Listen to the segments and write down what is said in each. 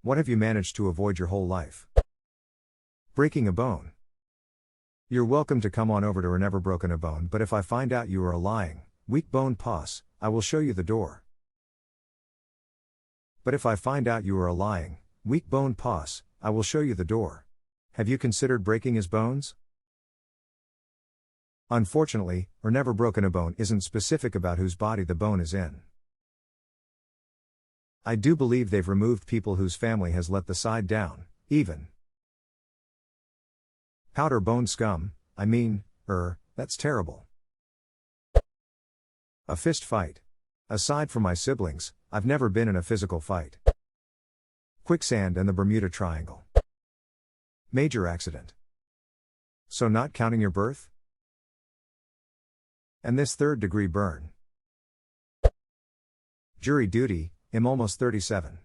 What have you managed to avoid your whole life? Breaking a bone. You're welcome to come on over to Never Broken a Bone, but if I find out you are a lying, weak bone puss, I will show you the door. But if I find out you are a lying, weak bone puss, I will show you the door. Have you considered breaking his bones? Unfortunately, Never Broken a Bone isn't specific about whose body the bone is in. I do believe they've removed people whose family has let the side down, even. Powder bone scum, that's terrible. A fist fight. Aside from my siblings, I've never been in a physical fight. Quicksand and the Bermuda Triangle. Major accident. So not counting your birth? And this third-degree burn. Jury duty, I'm almost 37.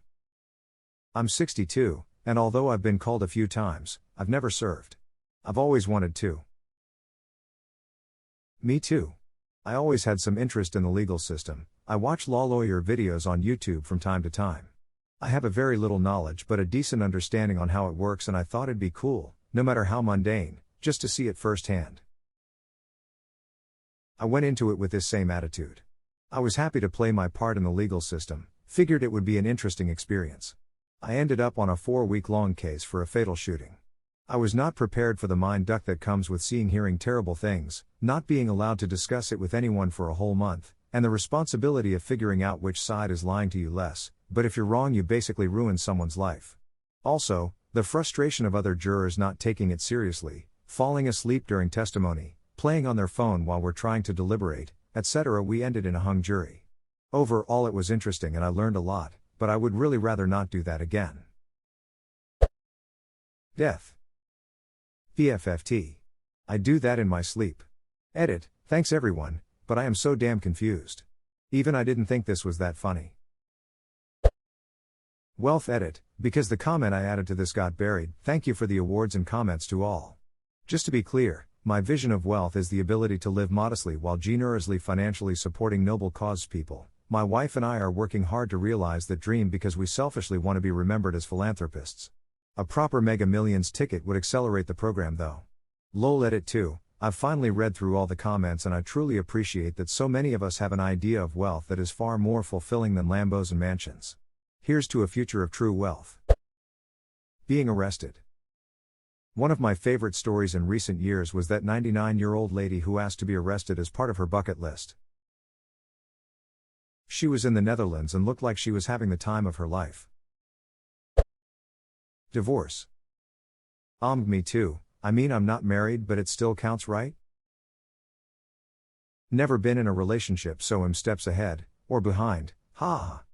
I'm 62, and although I've been called a few times, I've never served. I've always wanted to. Me too. I always had some interest in the legal system. I watch law lawyer videos on YouTube from time to time. I have a very little knowledge but a decent understanding on how it works, and I thought it'd be cool, no matter how mundane, just to see it firsthand. I went into it with this same attitude. I was happy to play my part in the legal system, figured it would be an interesting experience. I ended up on a 4-week-long case for a fatal shooting. I was not prepared for the mind duck that comes with hearing terrible things, not being allowed to discuss it with anyone for a whole month, and the responsibility of figuring out which side is lying to you less, but if you're wrong you basically ruin someone's life. Also, the frustration of other jurors not taking it seriously, falling asleep during testimony, playing on their phone while we're trying to deliberate, etc. We ended in a hung jury. Overall it was interesting and I learned a lot, but I would really rather not do that again. Death. PFFT. I do that in my sleep. Edit, thanks everyone, but I am so damn confused. Even I didn't think this was that funny. Wealth edit, because the comment I added to this got buried. Thank you for the awards and comments to all. Just to be clear, my vision of wealth is the ability to live modestly while generously financially supporting noble cause people. My wife and I are working hard to realize that dream because we selfishly want to be remembered as philanthropists. A proper Mega Millions ticket would accelerate the program though. Lol edit too. I've finally read through all the comments and I truly appreciate that so many of us have an idea of wealth that is far more fulfilling than Lambos and mansions. Here's to a future of true wealth. Being arrested. One of my favorite stories in recent years was that 99-year-old lady who asked to be arrested as part of her bucket list. She was in the Netherlands and looked like she was having the time of her life. Divorce. Me too. I'm not married but it still counts, right? Never been in a relationship so I'm steps ahead, or behind, ha.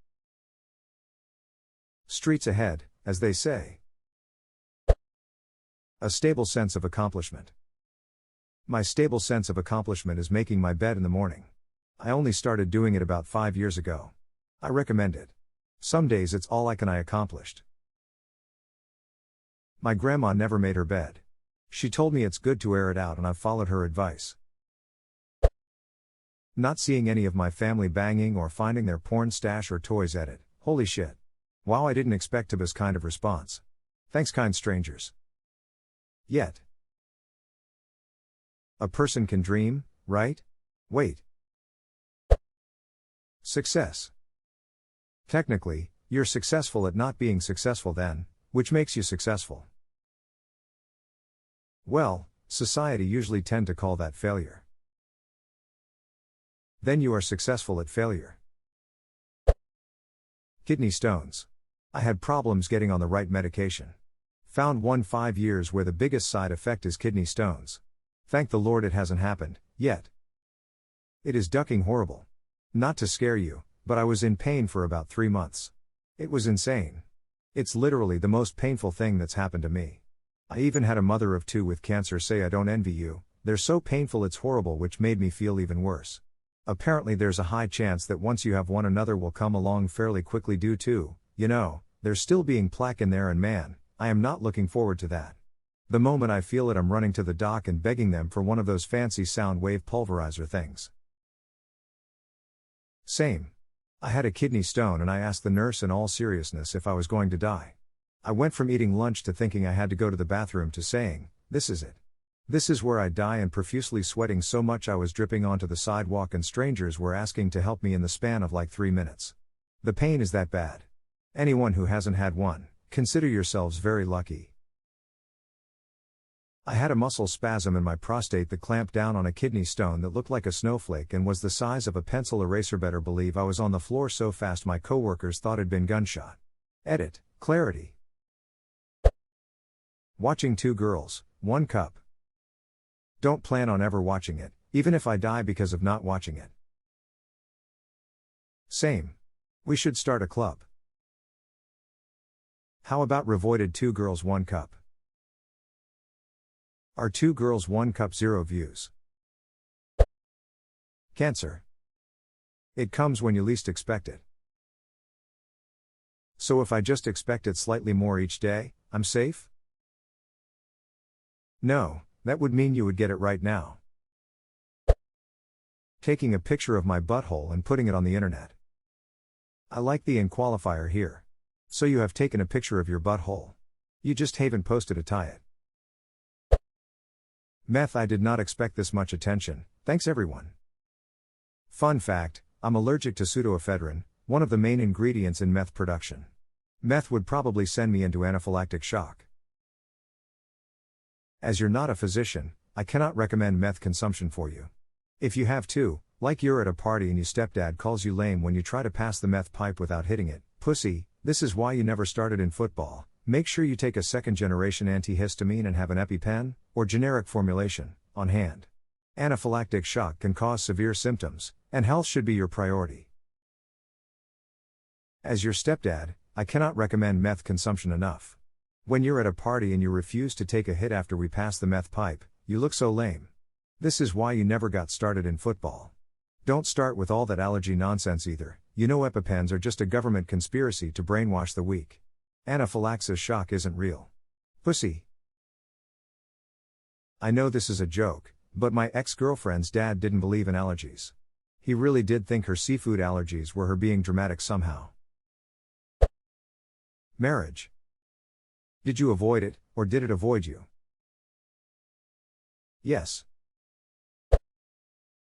Streets ahead, as they say. A stable sense of accomplishment. My stable sense of accomplishment is making my bed in the morning. I only started doing it about 5 years ago. I recommend it. Some days it's all I accomplished. My grandma never made her bed. She told me it's good to air it out and I've followed her advice. Not seeing any of my family banging or finding their porn stash or toys edit. Holy shit. Wow, I didn't expect this kind of response. Thanks kind strangers. Yet. A person can dream, right? Wait. Success. Technically, you're successful at not being successful then, which makes you successful. Well, society usually tend to call that failure. Then you are successful at failure. Kidney stones. I had problems getting on the right medication. Found one 5 years where the biggest side effect is kidney stones. Thank the Lord it hasn't happened, yet. It is ducking horrible. Not to scare you, but I was in pain for about 3 months. It was insane. It's literally the most painful thing that's happened to me. I even had a mother of 2 with cancer say I don't envy you, they're so painful it's horrible, which made me feel even worse. Apparently there's a high chance that once you have one another will come along fairly quickly due to, there's still being plaque in there and man, I am not looking forward to that. The moment I feel it I'm running to the doc and begging them for one of those fancy sound wave pulverizer things. Same. I had a kidney stone and I asked the nurse in all seriousness if I was going to die. I went from eating lunch to thinking I had to go to the bathroom to saying, this is it. This is where I die, and profusely sweating so much I was dripping onto the sidewalk and strangers were asking to help me in the span of like 3 minutes. The pain is that bad. Anyone who hasn't had one, consider yourselves very lucky. I had a muscle spasm in my prostate that clamped down on a kidney stone that looked like a snowflake and was the size of a pencil eraser. Better believe I was on the floor so fast my coworkers thought I'd been gunshot. Edit, clarity. Watching 2 girls, 1 cup. Don't plan on ever watching it, even if I die because of not watching it. Same. We should start a club. How about revoided 2 girls 1 cup? Are 2 girls 1 cup 0 views? Cancer. It comes when you least expect it. So if I just expect it slightly more each day, I'm safe? No, that would mean you would get it right now. Taking a picture of my butthole and putting it on the internet. I like the in qualifier here. So you have taken a picture of your butthole. You just haven't posted a tie it. Meth. I did not expect this much attention, thanks everyone. Fun fact, I'm allergic to pseudoephedrine, one of the main ingredients in meth production. Meth would probably send me into anaphylactic shock. As you're not a physician, I cannot recommend meth consumption for you. If you have to, like you're at a party and your stepdad calls you lame when you try to pass the meth pipe without hitting it, pussy, this is why you never started in football. Make sure you take a second-generation antihistamine and have an EpiPen, or generic formulation, on hand. Anaphylactic shock can cause severe symptoms, and health should be your priority. As your stepdad, I cannot recommend meth consumption enough. When you're at a party and you refuse to take a hit after we pass the meth pipe, you look so lame. This is why you never got started in football. Don't start with all that allergy nonsense either. You know EpiPens are just a government conspiracy to brainwash the weak. Anaphylaxis shock isn't real. Pussy. I know this is a joke, but my ex-girlfriend's dad didn't believe in allergies. He really did think her seafood allergies were her being dramatic somehow. Marriage. Did you avoid it, or did it avoid you? Yes.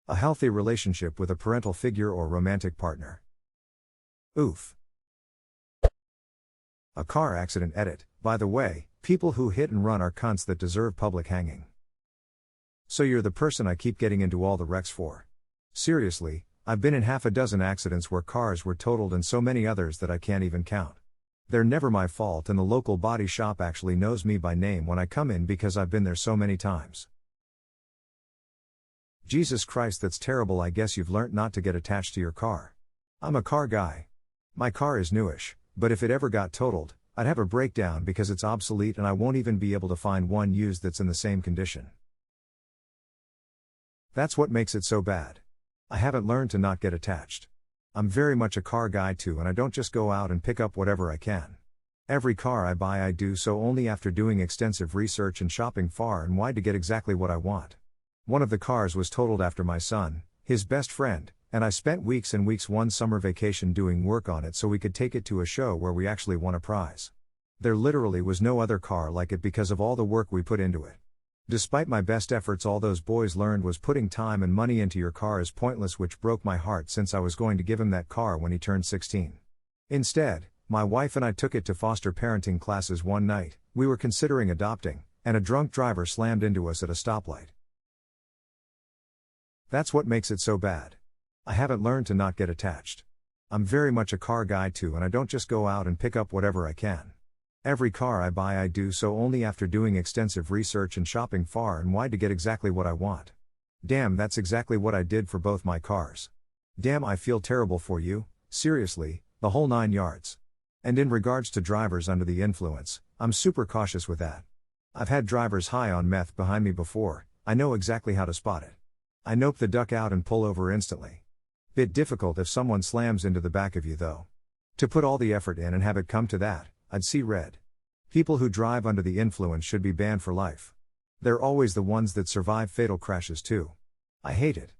A healthy relationship with a parental figure or romantic partner. Oof. A car accident. Edit. By the way, people who hit and run are cunts that deserve public hanging. So you're the person I keep getting into all the wrecks for. Seriously, I've been in half a dozen accidents where cars were totaled and so many others that I can't even count. They're never my fault, and the local body shop actually knows me by name when I come in because I've been there so many times. Jesus Christ, that's terrible. I guess you've learnt not to get attached to your car. I'm a car guy. My car is newish, but if it ever got totaled, I'd have a breakdown because it's obsolete and I won't even be able to find one used that's in the same condition. That's what makes it so bad. I haven't learned to not get attached. I'm very much a car guy too, and I don't just go out and pick up whatever I can. Every car I buy, I do so only after doing extensive research and shopping far and wide to get exactly what I want. One of the cars was totaled after my son, his best friend, and I spent weeks and weeks one summer vacation doing work on it so we could take it to a show where we actually won a prize. There literally was no other car like it because of all the work we put into it. Despite my best efforts, all those boys learned was putting time and money into your car is pointless, which broke my heart since I was going to give him that car when he turned 16. Instead, my wife and I took it to foster parenting classes one night. We were considering adopting, and a drunk driver slammed into us at a stoplight. That's what makes it so bad. I haven't learned to not get attached. I'm very much a car guy too, and I don't just go out and pick up whatever I can. Every car I buy, I do so only after doing extensive research and shopping far and wide to get exactly what I want. Damn, that's exactly what I did for both my cars. Damn, I feel terrible for you, seriously, the whole 9 yards. And in regards to drivers under the influence, I'm super cautious with that. I've had drivers high on meth behind me before. I know exactly how to spot it. I nope the duck out and pull over instantly. Bit difficult if someone slams into the back of you though. To put all the effort in and have it come to that, I'd see red. People who drive under the influence should be banned for life. They're always the ones that survive fatal crashes too. I hate it.